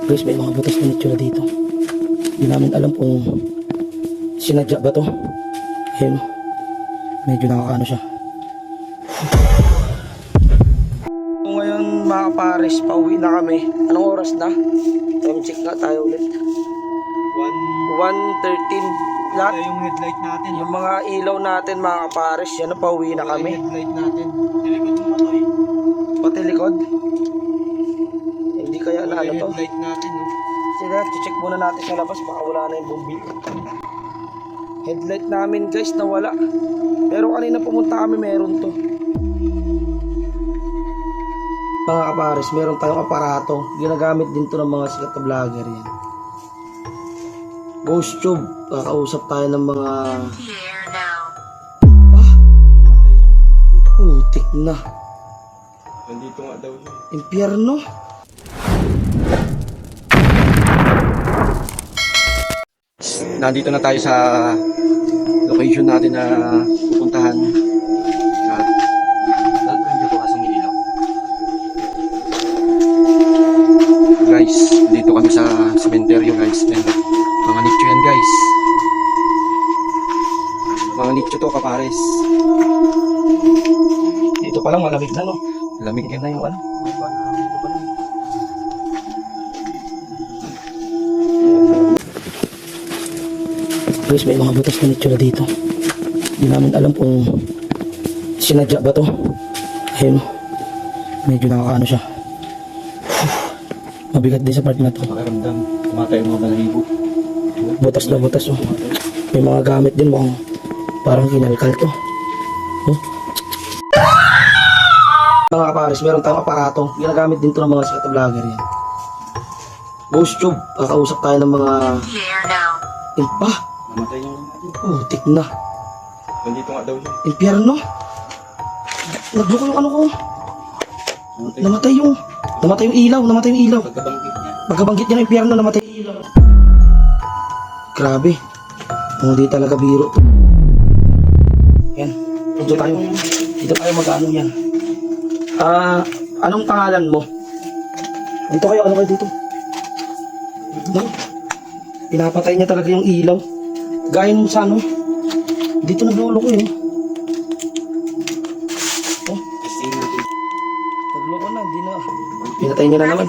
Guys, may mga butas na nitsura dito. Hindi namin alam kung sinadya ba to. Ayun, medyo nakakaano siya. So, ngayon mga pares, pauwi na kami. Anong oras na? Time check nga tayo ulit. 1:13. Lahat yung headlight natin. yung mga ilaw natin mga pares, yan na, pauwi na kami. Yung headlight natin. Tilikod mo ito eh. Pati likod. Hindi kaya na ano Yung to. headlight natin. No? Sige, check muna natin sa labas, baka wala na yung bumbil. Headlight namin guys, nawala. Pero kanina pumunta kami, meron to. Mga kapares, meron tayong aparato. Ginagamit din to ng mga sikat na vlogger yan. Ghost Tube. Kakausap tayo ng mga... Putik na. Nandito nga daw siya. Impyerno. Nandito na tayo sa location natin na pupuntahan. At medyo bukas ang ilaw. Guys, dito kami sa cementerio guys. And, mga nicho yan guys. Mga nicho to kapares. Dito pa lang malamig na, no? Lamig Tignan na yung ano. Guys, may mga butas na nitsura dito. Hindi namin alam kung sinadya ba to. Ayun, medyo nakakaano siya. Mabigat din sa part na to. Pakiramdam, tumatay yung mga balahibo. Butas na butas, oh. May mga gamit din, mukhang parang kinalkal to. Oh. Mga kapares, meron tayong aparato. Ginagamit din to ng mga sikat na vlogger yan. Ghost Tube. Kakausap tayo ng mga... Impa. Namatay yung natin. Putik na. Nandito nga daw siya. Impyerno. Nagloko yung ano ko. Namatay yung ilaw. Namatay yung ilaw. Pagkabanggit niya. Pagkabanggit niya ng impyerno, namatay yung ilaw. Grabe. Hindi talaga biro to. Yan. Dito tayo mag-ano yan. Anong pangalan mo? Dito kayo, ano kayo dito? No? Pinapatay niya talaga yung ilaw. Gaya nung sa ano. Dito nagluloko eh. Oh, nagluloko na, hindi na. Pinatay niya na naman.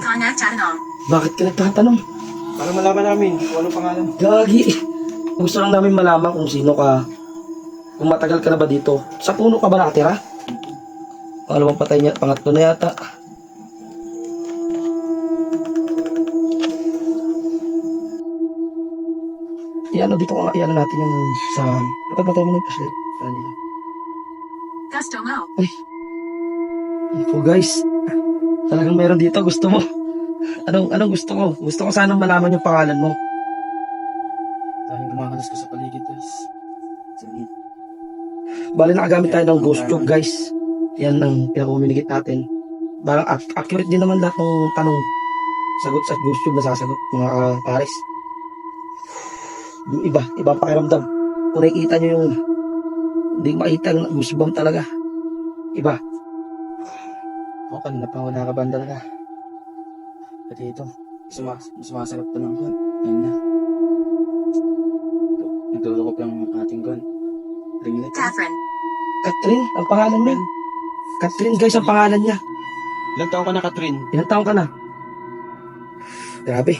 Bakit ka nagtatanong? Para malaman namin kung anong pangalan. Gagi. Gusto lang namin malaman kung sino ka. Kung matagal ka na ba dito. Sa puno ka ba nakatira? Pangalawang patay niya, pangatlo na yata. Iano dito ko nga, iano natin yung sa... Patay mo na yung flashlight. Gusto mo? Ay. Ito guys. Talagang meron dito, gusto mo. Anong gusto ko? Gusto ko sanang malaman yung pangalan mo. Dahil kumakalas ko sa paligid guys. Sige. Bali nakagamit tayo ng Ghost Tube guys. Yan ang pinaka-communicate natin. Parang accurate din naman lahat ng tanong. Sagot sa Ghost Tube na sasagot mga pares. Yung iba pakiramdam. Kung nakikita nyo yung hindi makita yung goosebump talaga. Iba. Oo, kanina pa ako nakabanda na. Pati ito, sumasarap pa ng kwan. Ayun na. Nagdulokop yung ating kwan. Ringlet. Catherine. Catherine, ang pangalan niya. Catherine guys, ang pangalan niya. Ilang taon ka na, Katrin? Ilang taon ka na? Grabe.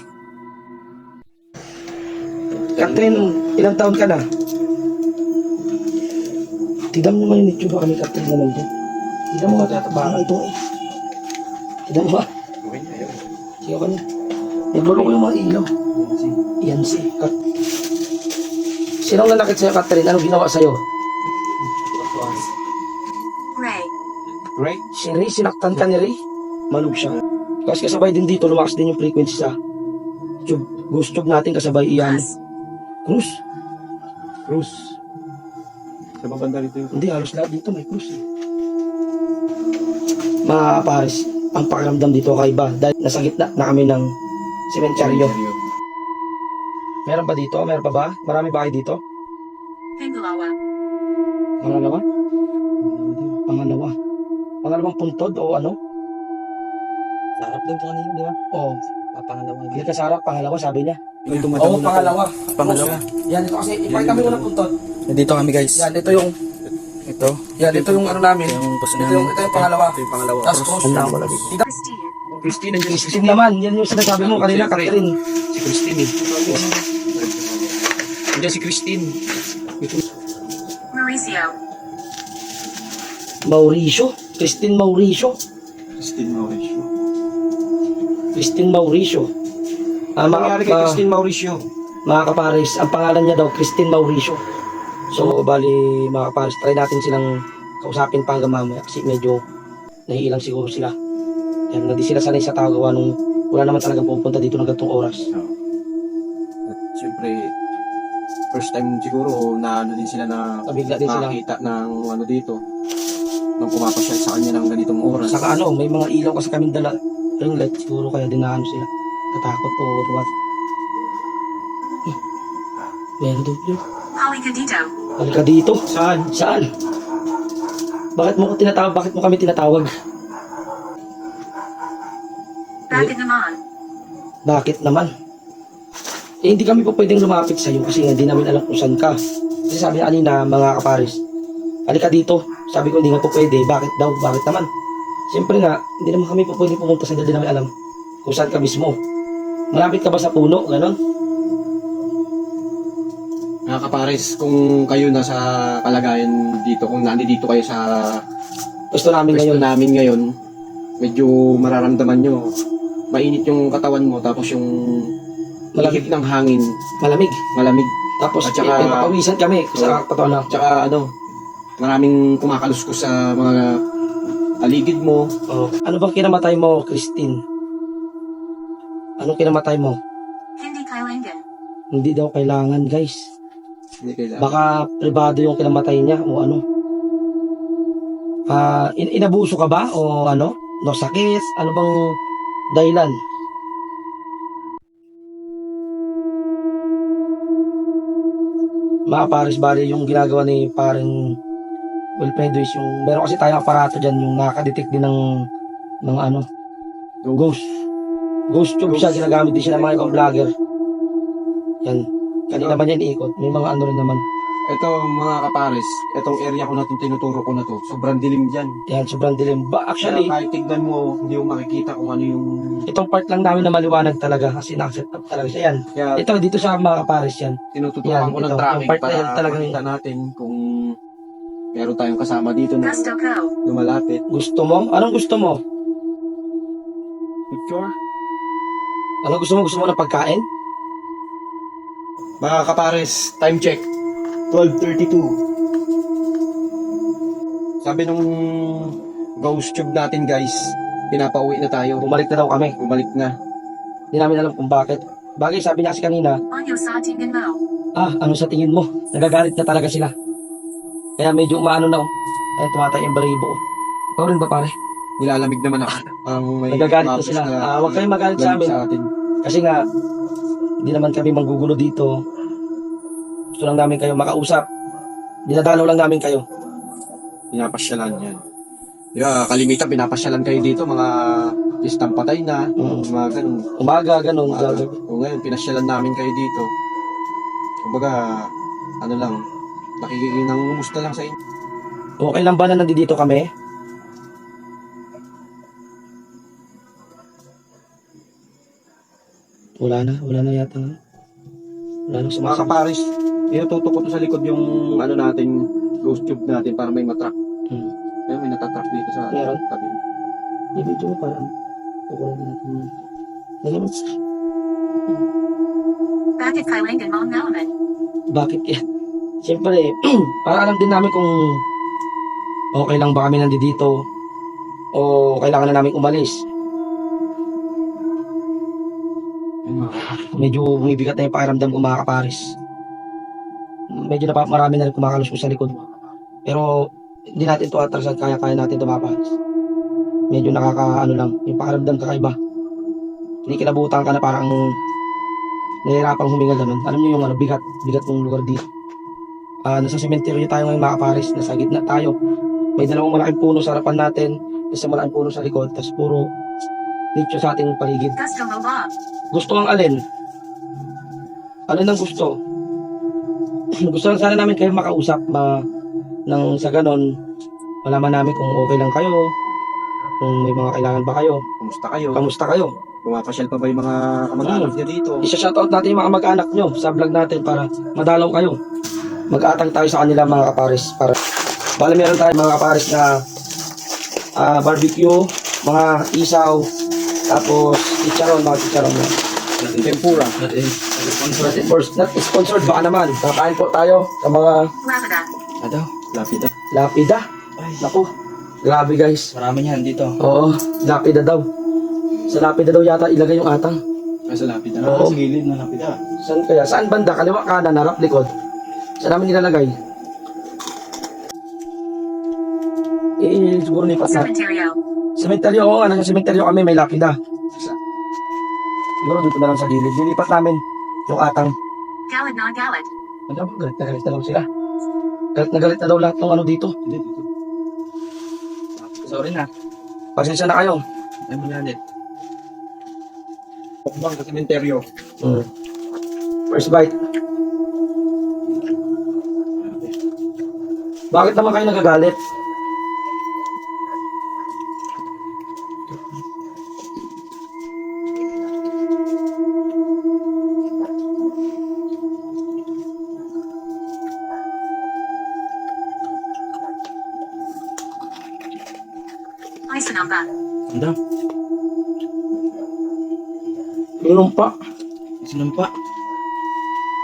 Catherine, ilang taon ka na? Tignan mo naman yung itsura kami Catherine naman doon. Tignan mo nga tatabangan ito eh. Tignan mo ba? Okay, ayun. Sige ka niya. Nagluloko yung mga ilaw. Yan si Kat. Sinong nanakit sa'yo Catherine? Anong ginawa sa'yo? Ray. Right? Si Ray, sinaktan ka ni Ray? Malug siya. Kasi kasabay din dito, lumakas din yung frequency sa tube. Ghost Tube natin kasabay iyan. Cruz? Cruz. Sa babanda rito yung Hindi, halos lahat dito may cruz eh. Mga pares, ang pakiramdam dito kaiba dahil nasa gitna na kami ng sementeryo. Meron ba dito? Meron pa ba? Marami bahay dito? Pangalawa. Pangalawa? Pangalawang puntod o ano? Sarap lang ito kanina, di ba? O Pangalawa. Hindi ka sa harap, pangalawa, sabi niya. Ito Oo, pangalawa. Pangalawa. Yan, ito kasi, ipakita mo ng puntot. Nandito kami guys. Yan, ito yung, Ito. ito yung ano namin. Yung bus Ito yung pangalawa. Ito yung pangalawa. Tapos, Ang malamig. Christine. Christine, nandiyan si Christine naman. Yan yung sinasabi mo kanina, Catherine. Si Christine eh. Nandiyan si Christine. Mauricio. Mauricio. Christine Mauricio. Christine Mauricio. Christine Mauricio. Ano nangyari kay Christine Mauricio? Mga kapares, ang pangalan niya daw, Christine Mauricio. So, bali, mga kapares, try natin silang kausapin pa hanggang mamaya kasi medyo nahiilang siguro sila. Yan, hindi sila sanay sa tao gawa nung wala naman talagang pupunta dito ng gantong oras. At siyempre, first time siguro na ano din sila na Nabigla din sila. makakita ng ano dito. Nung pumapasyal sa kanya ng ganitong oras. Saka ano, may mga ilaw kasi kaming dala. Ring light, siguro kaya dinaan sila. Natakot o what. Meron doon. Halika dito. Halika dito. Saan? Saan? Bakit mo ko tinatawag? Bakit mo kami tinatawag? Bakit naman? Bakit naman? Eh, hindi kami po pwedeng lumapit sa iyo kasi hindi namin alam kung saan ka. Kasi sabi kanina, mga kapares, halika dito. Sabi ko, hindi nga po pwede. Bakit daw? Bakit naman? Siyempre nga, hindi naman kami po pwede pumunta sa hindi namin alam kung saan ka mismo. Malapit ka ba sa puno? Ganon? Mga kapares, kung kayo nasa kalagayan dito, kung nandito kayo sa Gusto namin pwesto ngayon. namin ngayon, medyo mararamdaman nyo. Mainit yung katawan mo, tapos yung Malamig. ihip ng hangin, Malamig. malamig. Tapos, At saka- papawisan kami sa katawan na. Tsaka ano, maraming kumakaluskos sa mga paligid mo. Oh. Ano bang kinamatay mo, Christine? Anong kinamatay mo? Hindi kailangan. Hindi daw kailangan, guys. Hindi kailangan. Baka privado yung kinamatay niya o ano. Inabuso ka ba o ano? No sakit? Ano bang dahilan? Mga pares, bali yung ginagawa ni paring Wilfredo is yung meron kasi tayong aparato dyan yung nakaka-detect din ng mga ano ghost tube siya, ginagamit din siya ng mga ibang vlogger. Yan, kanina ba niya iniikot, may mga ano rin naman. Ito mga kapares, itong area ko na itong tinuturo ko na to, sobrang dilim dyan. Yan, sobrang dilim ba? Actually, Kaya kahit tignan mo, hindi mo makikita kung ano yung... itong part lang namin na maliwanag talaga kasi nakaset up talaga siya. Yan, Kaya ito dito sa mga kapares yan. tinututukan Yan, ko ng ito, traffic yung part na yan para talagang- makita natin kung meron tayong kasama dito na Gusto ko. lumalapit. Gusto mo? Anong gusto mo? Picture? Anong gusto mo? Gusto mo ng pagkain? Mga kapares, time check. 12:32. Sabi nung ghost tube natin guys, pinapauwi na tayo. Bumalik na daw kami. Bumalik na. Hindi namin alam kung bakit. Bagay, sabi niya kasi kanina, Ano sa tingin mo? ano sa tingin mo? Nagagalit na talaga sila. Kaya medyo umaano na. Kaya tumatay yung baribo. Ikaw rin ba pare? Nilalamig naman ako. Ang may Nagagalit na umapos sila. Huwag kayong magalit sa galit amin. Kasi nga, hindi naman kami manggugulo dito. Gusto lang namin kayo makausap. Dinadalaw lang namin kayo. Pinapasyalan yan. Kalimitan, pinapasyalan kayo dito, mga pistang patay na, mga ganun. Umaga, ganun. O ngayon, pinasyalan namin kayo dito. Kumbaga, ano lang, nakikinangumusta lang sa inyo. Okay lang ba na nandito kami? Wala na yata. Wala na Mga sumasagot. kaparis, inututok ko to sa likod yung ano natin, ghost tube natin para may matrack. Hmm. Ayun, may natatrack dito sa Meron? tabi. I-video mo parang kukulan din natin yun. Alam mo, Bakit kailangan mo naman? bakit yan? Siyempre, para alam din namin kung okay lang ba kami nandito o kailangan na namin umalis. Ayun, mga kaparis. Medyo bumibigat na yung pakiramdam ko mga kaparis. Medyo marami na rin kumakalos ko sa likod. Pero hindi natin ito atrasan, kaya natin tumapas. Medyo nakakaano lang, yung pakiramdam kakaiba. Kinikilabutan ka na parang nahihirapang huminga ganun. Alam niyo yung bigat ng lugar dito. Nasa cemetery tayo ngayon mga kaparis, nasa gitna tayo. May dalawang malaking puno sa harapan natin, nasa malaking puno sa likod, tapos puro dito sa ating paligid. Gusto mo ba? Gusto ang alin? Alin ang gusto? Gusto lang sana namin kayo makausap nang sa ganon, malaman namin kung okay lang kayo, kung may mga kailangan ba kayo, Kumusta kayo? kamusta kayo. Pumapasyal pa ba yung mga kamag-anak niyo dito? Isa-shoutout natin yung mga mag-anak nyo sa vlog natin para madalaw kayo. Mag-atang tayo sa kanila mga kapares. Bale meron tayo mga kapares na barbecue, mga isaw, tapos chicharon, mga chicharon na. Tempura. Not sponsored, baka naman. Kakain po tayo sa mga Lapida. Ano? Lapida. lapida. Naku, grabe guys. Marami niyan dito. Oo, lapida daw. Sa lapida daw yata ilagay yung atang. Sa lapida. Oo. Sa gilid na lapida. Saan kaya? Saan banda? Kaliwa, kanan, harap, likod. Saan namin nilalagay? Siguro lipat na. Cementerio. Sementeryo, oo nga, nasa sementeryo kami, may lapida. Siguro dito na lang sa gilid. Lilipat namin yung atang. Galad na galad. Ano ba? Galit na daw sila. Galit na daw lahat ng ano dito. Hindi, dito. Sorry na. Pasensya na kayo. Ay mo yan Pokbang sa sementeryo. First bite. Bakit naman kayo nagagalit? Ay sinamba. Ano? Sinumpa. Sinumpa.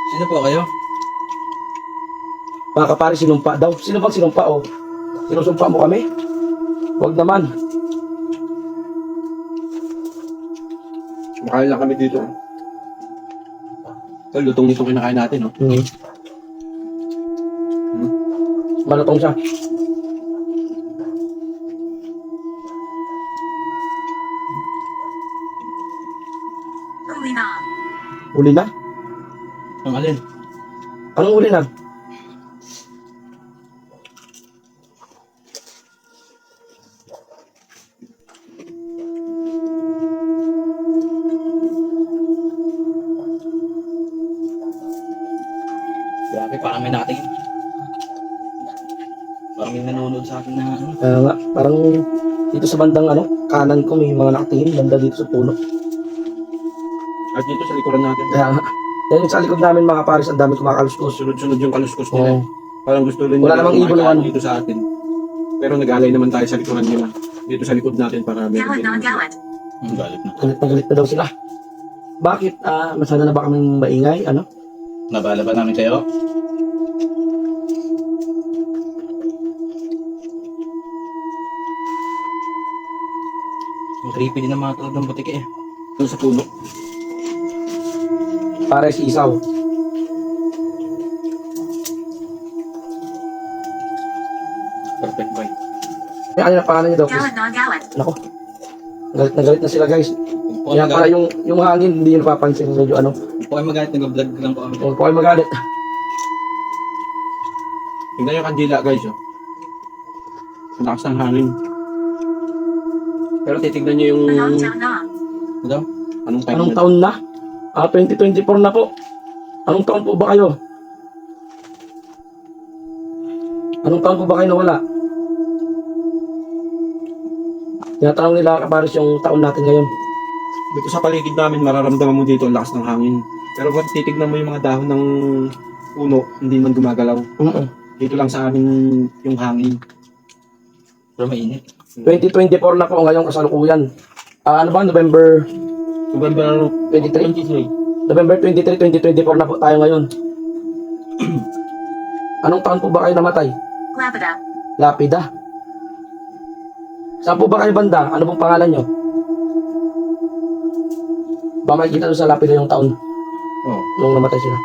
Sino po kayo? Mga kapare, sinumpa daw. Sino bang sinumpa o? Sinusumpa mo kami? Huwag naman. Makain lang kami dito. Ito, lutong nito kinakain natin, no? Malutong siya. Huli na. Uli na? Ang alin? Anong uli na? Grabe, parang may nating. Parang may nanonood sa akin na ano. Kaya nga, parang dito sa bandang kanan ko may mga nakatingin. Banda dito sa puno. At dito sa likuran natin. Kaya nga. Dahil sa likod namin mga pares, ang dami kumakaluskos. Sunod-sunod yung kaluskos Oo. nila. Parang gusto rin Wala nila namang ibon kumain naman. dito sa atin. Pero nag-alay naman tayo sa likuran nila. Dito sa likod natin para meron Galad na din. galad. Galit na. Galit na daw sila. Bakit? Masana na ba kaming maingay? Ano? Nabala ba namin kayo? Ang creepy din ang mga tulad ng butike eh. Doon sa puno. Pares isaw. Perfect bite. May ano na pangalan niyo daw? Galad na galad. Nako. Galit na sila guys. Kung Kaya pala yung hangin, hindi nyo napapansin. Medyo po kayo magalit, nag-vlog lang po kami. Huwag po kayo magalit. Tingnan yung kandila guys oh. Ang lakas ng hangin. Pero titignan nyo yung... Anong town na? Ano? Anong time Anong na? taon na? 2024 na po. Anong taon po ba kayo? Anong taon po ba kayo nawala? Tinatanong nila kapares yung taon natin ngayon. Dito sa paligid namin, mararamdaman mo dito ang lakas ng hangin. Pero kung titignan mo yung mga dahon ng puno, hindi man gumagalaw. Dito lang sa amin yung hangin. Pero mainit. 2024 na po ngayon kasalukuyan. Ano ba? November November 23? November 23, 2024 na po tayo ngayon. Anong taon po ba kayo namatay? Lapida. Lapida. Saan po ba kayo banda? Ano pong pangalan nyo? Ba makikita doon sa lapida yung taon Oh. nung namatay sila?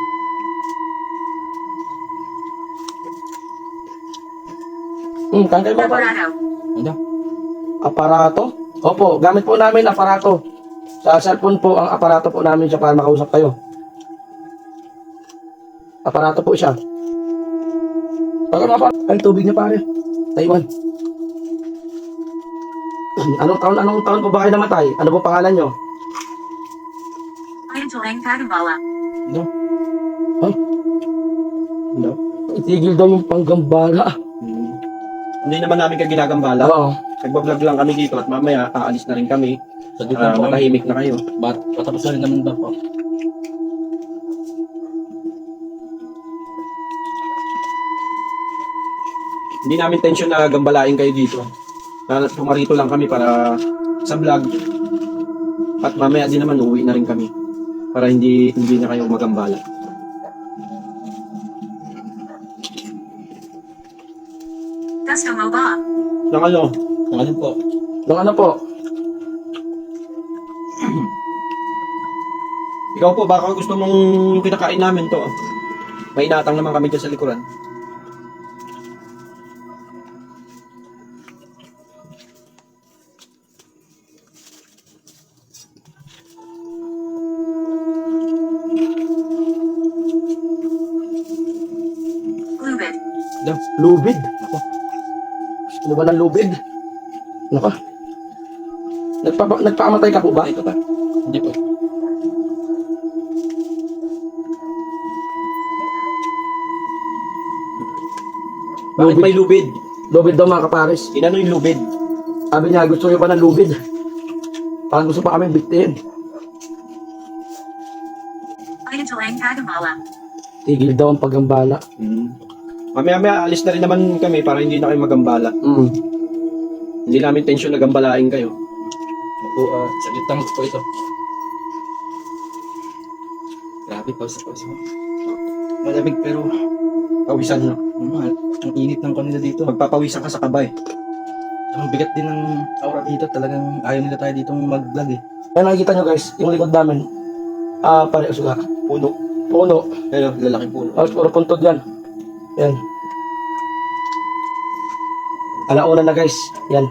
Kain kayo ba? Aparato. Ano? Aparato? Opo, gamit po namin aparato. Sa cellphone po, ang aparato po namin siya para makausap kayo. Aparato po siya. Pag ano pa? Ay, tubig niya pare. Taiwan. Anong taon po ba kayo namatay? Ano po pangalan nyo? Ayon Tulang Kagambala. No? Ay, No? itigil daw yung panggambala. Hindi naman namin kaginagambala. Oo. Nagbablog lang kami dito at mamaya aalis na rin kami. Matahimik na kayo. Patapos na rin naman ba po? Hindi namin tension na gambalain kayo dito. Pumarito lang kami para sa vlog. At mamaya din naman uuwi na rin kami. Para hindi na kayo magambala. Gusto mo ba? Nang ano? Ano po? Nung ano po? Ikaw po, baka gusto mong yung kinakain namin to. May inatang naman kami dyan sa likuran. Lubid. Lubid. Ako. Ano ba ng lubid? Naka. Nagpakamatay ka po ba? Ito ba? Hindi po. Bakit may lubid? Lubid daw mga kapares. Inano yung lubid? Sabi niya, gusto niyo pa ng lubid. Parang gusto pa kami bigtiin. Ayon Tulang Kagambala. Tigil daw ang paggambala. Mamaya alis na rin naman kami para hindi na kayo magambala. Hindi namin tension na gambalain kayo. Opo, saglit lang po ito. Grabe po sa pawis mo. Malamig pero pawisan na. Mahal, ang init ng kanila dito. Magpapawisan ka sa kabay. Ang bigat din ng aura dito. Talagang ayaw nila tayo dito mag-vlog eh. Kaya nakikita nyo guys, yung likod namin. Pare, suga. Puno. Puno. Ayun, lalaking puno. Tapos puro puntod yan. Yan. Alauna na guys. Yan.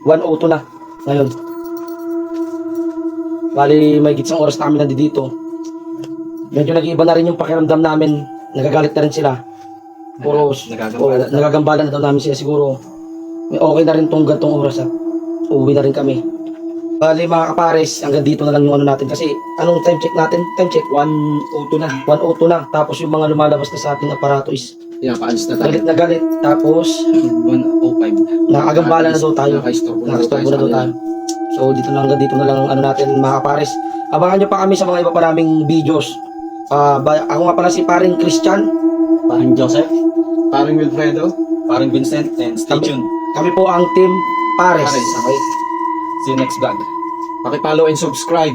1:02 na. Ngayon. Bali, may gitsang oras na kami nandito. Medyo nag-iiba na rin yung pakiramdam namin. Nagagalit na rin sila. Puro Nagagambala. nagagambala na daw namin sila siguro. May okay na rin tong gantong oras at uuwi na rin kami. Bali mga kapares, hanggang dito na lang yung ano natin. Kasi anong time check natin? Time check 1:02 na. 1:02 na. Tapos yung mga lumalabas na sa ating aparato is Pinapaalis na tayo. galit na galit. Tapos 105. nakakagambala na daw tayo. Nakaka-istorbo na daw Nakastorbo na tayo daw sa tayo. So dito na hanggang dito na lang ano natin mga kapares. Abangan nyo pa kami sa mga iba pa naming videos. Ako nga pala si paring Christian. Parang Joseph, Paring Wilfredo. parang Vincent, and stay tuned. Kami po ang Team Pares. Okay. See you next vlog. Paki-follow and subscribe.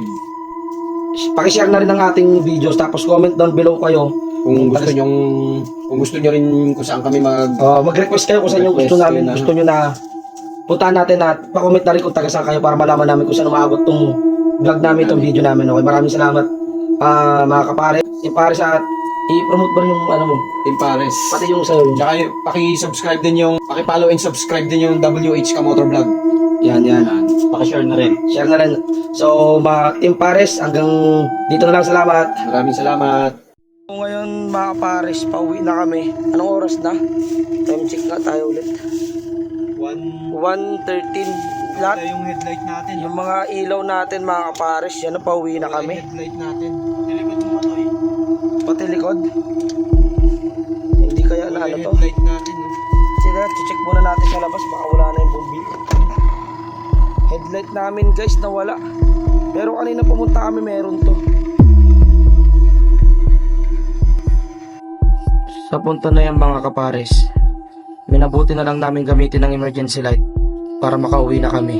Pakishare na rin ang ating videos. Tapos comment down below kayo. Kung gusto nyo rin kung saan kami Mag-request kayo kung saan yung gusto Request namin. kayo na. Gusto nyo na puntahan natin at pa-comment na rin kung taga saan kayo para malaman namin kung saan umaabot tong vlog namin, tong video namin. Okay, maraming salamat mga kapare. Yung pare sa i-promote ba rin yung ano mo? Team Pares. Pati yung sa'yo. Tsaka paki-subscribe din yung paki-follow and subscribe din yung WH Kamotor Vlog. Yan. Pakishare na rin. Share na rin. So, mga Team Pares, hanggang dito na lang. Salamat. Maraming salamat. So, ngayon mga Pares, pauwi na kami. Anong oras na? Time check na tayo ulit. 1:13. Lahat, yung headlight natin. yung mga ilaw natin mga Pares, yan na pauwi na kami. Headlight natin. Nilikod mo ito eh. Pati likod. Hindi kaya na ano to. Headlight natin. No? Sige, check muna natin sa labas. Baka wala na yung bumbil. Headlight namin guys, nawala. Pero kanina pumunta kami, meron to. Sa punta na yan mga kapares, minabuti na lang namin gamitin ng emergency light para makauwi na kami.